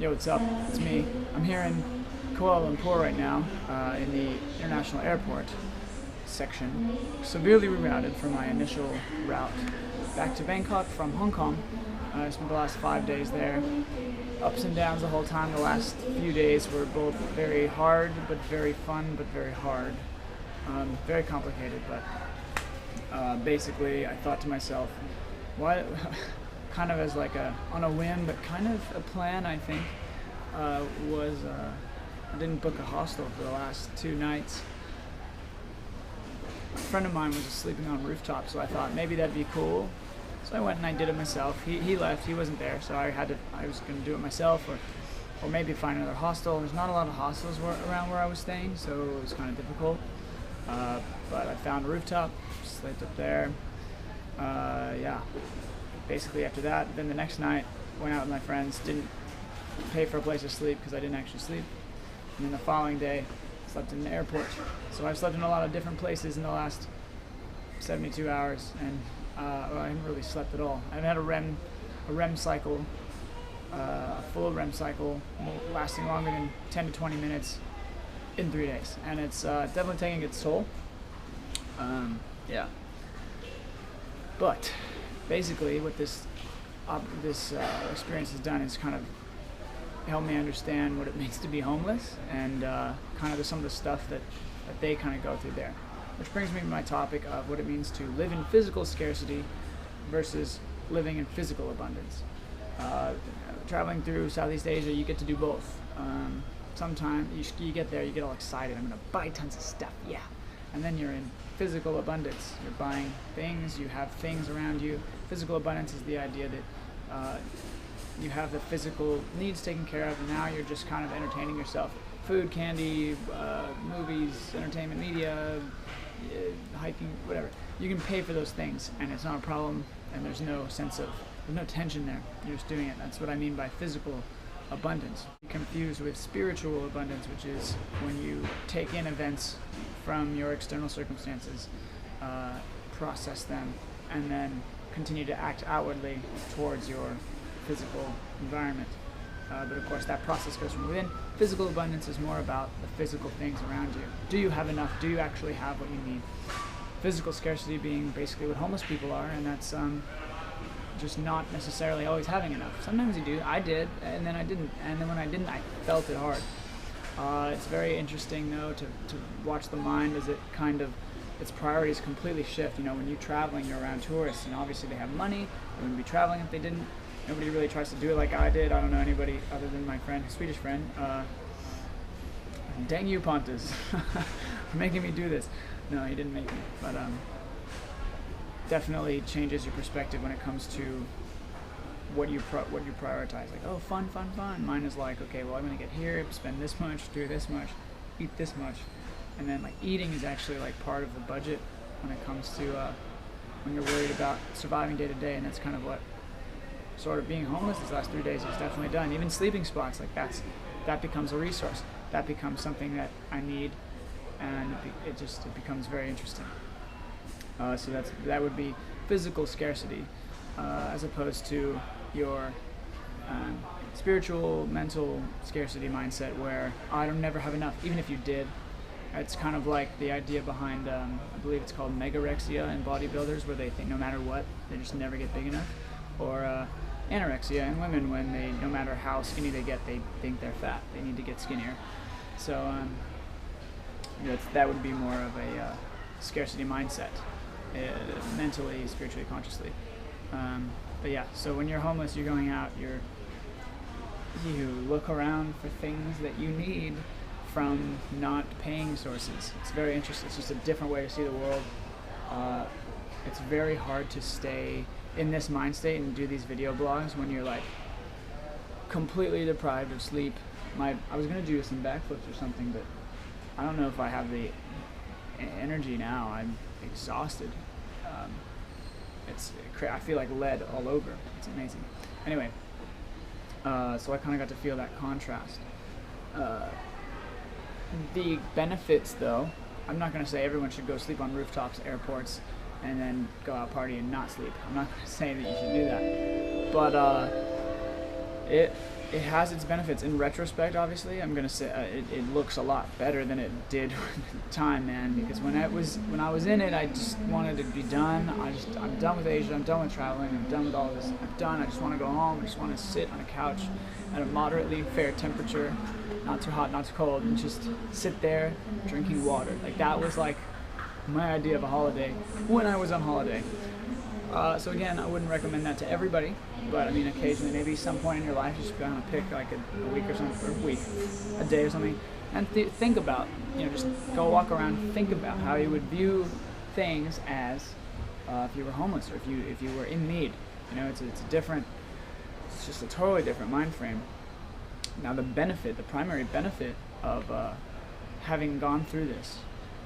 Yo, what's up? It's me. I'm here in Kuala Lumpur right now, in the international airport section, severely rerouted from my initial route back to Bangkok from Hong Kong. I spent the last 5 days there. Ups and downs the whole time. The last few days were both very hard, but very fun, but very hard. Very complicated, but basically I thought to myself, what? Kind of as like on a whim, but kind of a plan, I think, was I didn't book a hostel for the last 2 nights. A friend of mine was just sleeping on a rooftop, so I thought maybe that'd be cool. So I went and I did it myself. He left, he wasn't there, so I was gonna do it myself, or maybe find another hostel. There's not a lot of hostels around where I was staying, so it was kind of difficult. But I found a rooftop, slept up there. Yeah. Basically after that, then the next night, went out with my friends, didn't pay for a place to sleep because I didn't actually sleep. And then the following day, slept in the airport. So I've slept in a lot of different places in the last 72 hours, and well, I haven't really slept at all. I haven't had a REM cycle, a full REM cycle, lasting longer than 10 to 20 minutes in 3 days. And it's definitely taking its toll. Yeah. But basically, what this experience has done is kind of helped me understand what it means to be homeless, and kind of some of the stuff that they kind of go through there. Which brings me to my topic of what it means to live in physical scarcity versus living in physical abundance. Traveling through Southeast Asia, you get to do both. Sometimes you get there, you get all excited. I'm going to buy tons of stuff, yeah. And then you're in physical abundance. You're buying things, you have things around you. Physical abundance is the idea that you have the physical needs taken care of, and now you're just kind of entertaining yourself. Food, candy, movies, entertainment media, hiking, whatever. You can pay for those things, and it's not a problem, and there's no tension there. You're just doing it. That's what I mean by physical abundance. Confused with spiritual abundance, which is when you take in events from your external circumstances, process them, and then continue to act outwardly towards your physical environment. But of course that process goes from within. Physical abundance is more about the physical things around you. Do you have enough? Do you actually have what you need? Physical scarcity being basically what homeless people are, and that's just not necessarily always having enough. Sometimes you do. I did, and then I didn't. And then when I didn't, I felt it hard. It's very interesting, though, to watch the mind as its priorities completely shift. You know, when you're traveling, you're around tourists, and obviously they have money. They wouldn't be traveling if they didn't. Nobody really tries to do it like I did. I don't know anybody other than my friend, Swedish friend. Dang you, Pontus, for making me do this. No, he didn't make me, but definitely changes your perspective when it comes to what you prioritize. Like, oh, fun. Mine is like, okay, well, I'm gonna get here, spend this much, do this much, eat this much, and then like eating is actually like part of the budget when it comes to when you're worried about surviving day to day, and that's kind of what sort of being homeless these last 3 days has definitely done. Even sleeping spots, like that becomes a resource. That becomes something that I need, and it becomes very interesting. So that would be physical scarcity, as opposed to your spiritual, mental scarcity mindset, where I don't never have enough, even if you did. It's kind of like the idea behind, I believe it's called megarexia in bodybuilders, where they think no matter what, they just never get big enough. Or anorexia in women, when no matter how skinny they get, they think they're fat. They need to get skinnier. So that would be more of a scarcity mindset, mentally, spiritually, consciously. But yeah, so when you're homeless, you're going out, you look around for things that you need from not paying sources. It's very interesting. It's just a different way to see the world. It's very hard to stay in this mind state and do these video blogs when you're like completely deprived of sleep. I was gonna do some backflips or something, but I don't know if I have the energy now. I'm exhausted. I feel like lead all over. It's amazing. Anyway, so I kind of got to feel that contrast. The benefits, though, I'm not going to say everyone should go sleep on rooftops, airports, and then go out party and not sleep. I'm not going to say that you should do that. But it has its benefits. In retrospect, obviously, I'm gonna say it looks a lot better than it did at the time, man. Because when I was in it, I just wanted to be done. I'm done with Asia. I'm done with traveling. I'm done with all of this. I'm done. I just want to go home. I just want to sit on a couch at a moderately fair temperature, not too hot, not too cold, and just sit there drinking water. Like that was like my idea of a holiday when I was on holiday. So again, I wouldn't recommend that to everybody, but I mean, occasionally, maybe some point in your life, you just gotta pick like a week or something, or a week, a day or something, and think about, just go walk around, think about how you would view things as if you were homeless or if you were in need. It's just a totally different mind frame. Now, the primary benefit of having gone through this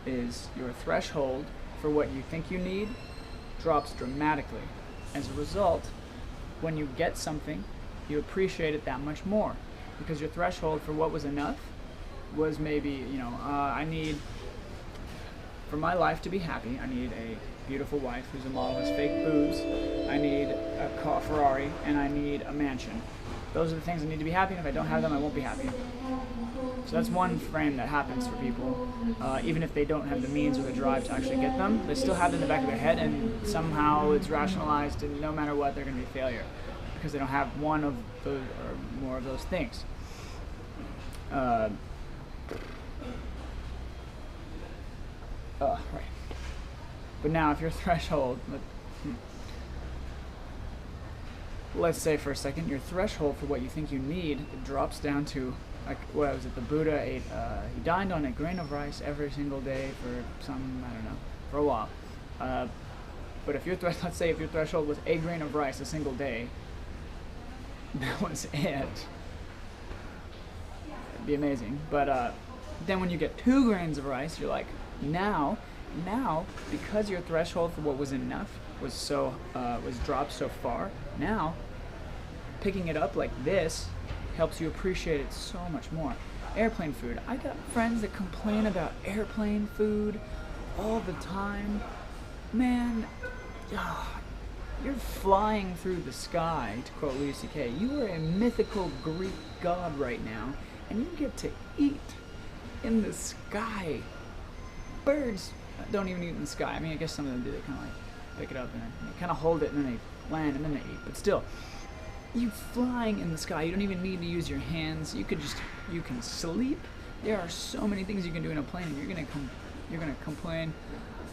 is your threshold for what you think you need drops dramatically. As a result, when you get something, you appreciate it that much more, because your threshold for what was enough was maybe, I need, for my life to be happy, I need a beautiful wife who's a model, has fake boobs, I need a Ferrari, and I need a mansion. Those are the things I need to be happy, and if I don't have them, I won't be happy. So that's one frame that happens for people. Even if they don't have the means or the drive to actually get them, they still have it in the back of their head, and somehow it's rationalized, and no matter what, they're going to be a failure because they don't have one of those or more of those things. Right. But now, if your threshold, let's say for a second, your threshold for what you think you need, it drops down to, like, what was it, the Buddha ate, he dined on a grain of rice every single day for for a while. But if let's say if your threshold was a grain of rice a single day, that was it. It'd be amazing. But then when you get 2 grains of rice, you're like, now, because your threshold for what was enough was dropped so far, now picking it up like this helps you appreciate it so much more. Airplane food. I got friends that complain about airplane food all the time. Man, you're flying through the sky, to quote Louis C.K. You are a mythical Greek god right now, and you get to eat in the sky. Birds don't even eat in the sky. I mean, I guess some of them do. They kind of like pick it up and they kind of hold it, and then they land, and then they eat. But still, you flying in the sky, you don't even need to use your hands. You can sleep. There are so many things you can do in a plane, and you're gonna complain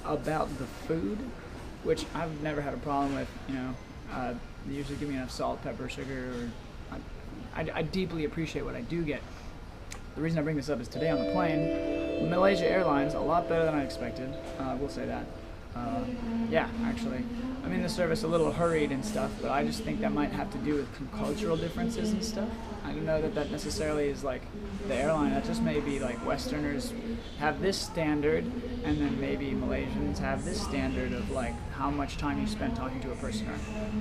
about the food, which I've never had a problem with. They usually give me enough salt, pepper, sugar, or I deeply appreciate what I do get. The reason I bring this up is today on the plane, Malaysia Airlines, a lot better than I expected. We'll say that. Yeah, actually, I'm in the service a little hurried and stuff, but I just think that might have to do with some cultural differences and stuff. I don't know that necessarily is like the airline. That just may be like Westerners have this standard, and then maybe Malaysians have this standard of like how much time you spend talking to a person,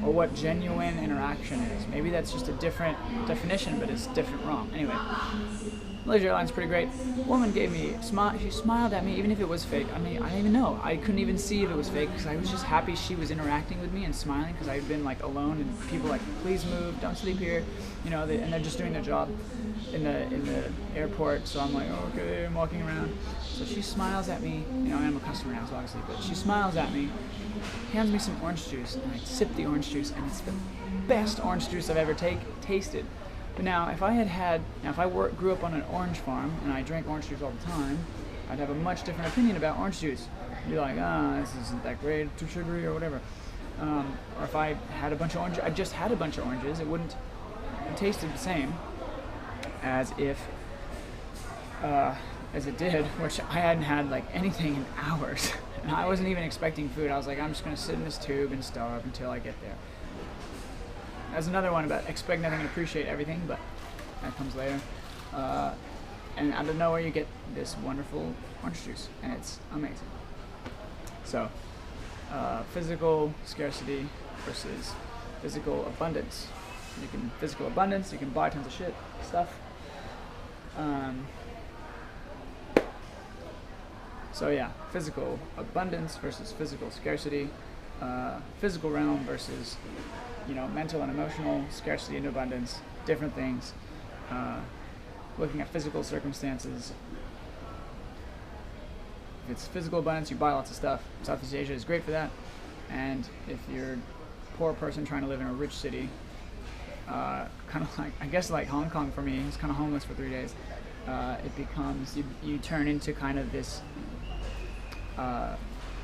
or what genuine interaction is. Maybe that's just a different definition, but it's different wrong. Anyway. Malaysia Airlines pretty great. Woman gave me she smiled at me even if it was fake. I mean, I didn't even know. I couldn't even see if it was fake because I was just happy she was interacting with me and smiling because I had been like alone and people like, please move, don't sleep here, and they're just doing their job in the airport. So I'm like, oh, okay, I'm walking around. So she smiles at me. I am a customer now, so obviously, but she smiles at me, hands me some orange juice, and I sip the orange juice, and it's the best orange juice I've ever tasted. But now, if I grew up on an orange farm and I drank orange juice all the time, I'd have a much different opinion about orange juice. I'd be like, this isn't that great, too sugary or whatever. Or if I had I just had a bunch of oranges, it tasted the same as if, as it did, which I hadn't had like anything in hours. And I wasn't even expecting food. I was like, I'm just gonna sit in this tube and starve until I get there. There's another one about expect nothing and appreciate everything, but that comes later. And out of nowhere you get this wonderful orange juice, and it's amazing. So, physical scarcity versus physical abundance. Physical abundance, you can buy tons of stuff. So yeah, physical abundance versus physical scarcity. Physical realm versus mental and emotional scarcity and abundance. different things, looking at physical circumstances. If it's physical abundance, you buy lots of stuff. Southeast Asia is great for that. And if you're a poor person trying to live in a rich city, kind of like, I guess like Hong Kong for me, it's kind of homeless for 3 days. It becomes, you turn into kind of this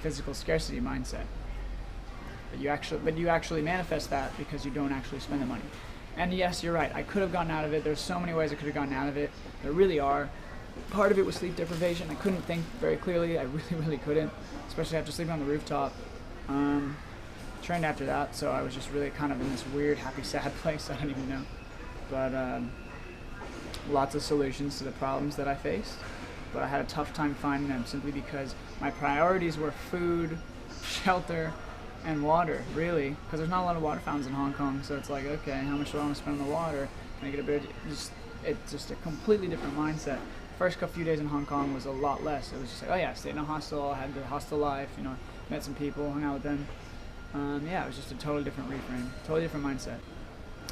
physical scarcity mindset. But you actually manifest that because you don't actually spend the money. And yes, you're right, I could have gotten out of it. There's so many ways I could have gotten out of it. There really are. Part of it was sleep deprivation. I couldn't think very clearly. I really couldn't, especially after sleeping on the rooftop. Trained after that, so I was just really kind of in this weird, happy, sad place. I don't even know. But lots of solutions to the problems that I faced. But I had a tough time finding them simply because my priorities were food, shelter, and water, really. Because there's not a lot of water fountains in Hong Kong, so it's like, okay, how much do I want to spend on the water? Can I get a bit of, it's just a completely different mindset. First few days in Hong Kong was a lot less. It was just like, oh yeah, I stayed in a hostel, I had the hostel life, you know, met some people, hung out with them. Yeah, it was just a totally different reframe, totally different mindset,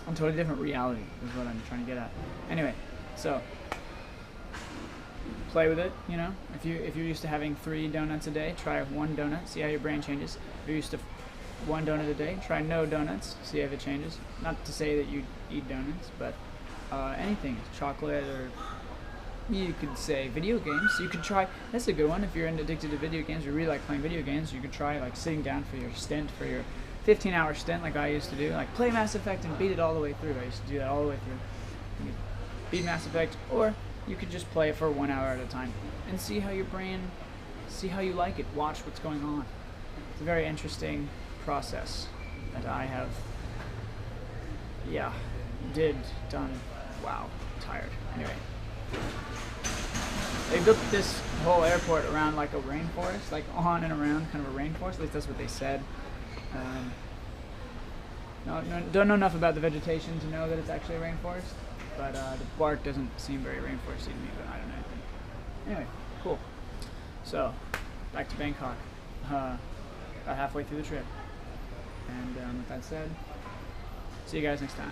a totally different reality is what I'm trying to get at. Anyway, so play with it, you know. If you're used to having 3 donuts a day, try 1 donut, see how your brain changes. If you're used to 1 donut a day, try no donuts, see if it changes. Not to say that you eat donuts, but anything, chocolate, or you could say video games. You could try, that's a good one, if you're addicted to video games, you really like playing video games, you could try like sitting down for your stint, for your 15-hour stint like I used to do, like play Mass Effect and beat it all the way through. I used to do that all the way through. You could beat Mass Effect, or you could just play it for 1 hour at a time and see how your brain, see how you like it, watch what's going on. It's a very interesting process that I have, done. Wow, tired. Anyway. They built this whole airport around like a rainforest, like on and around kind of a rainforest, at least that's what they said. Don't know enough about the vegetation to know that it's actually a rainforest, but the bark doesn't seem very rainforesty to me, but I don't know anything. Anyway, cool. So, back to Bangkok, about halfway through the trip. And with that said, see you guys next time.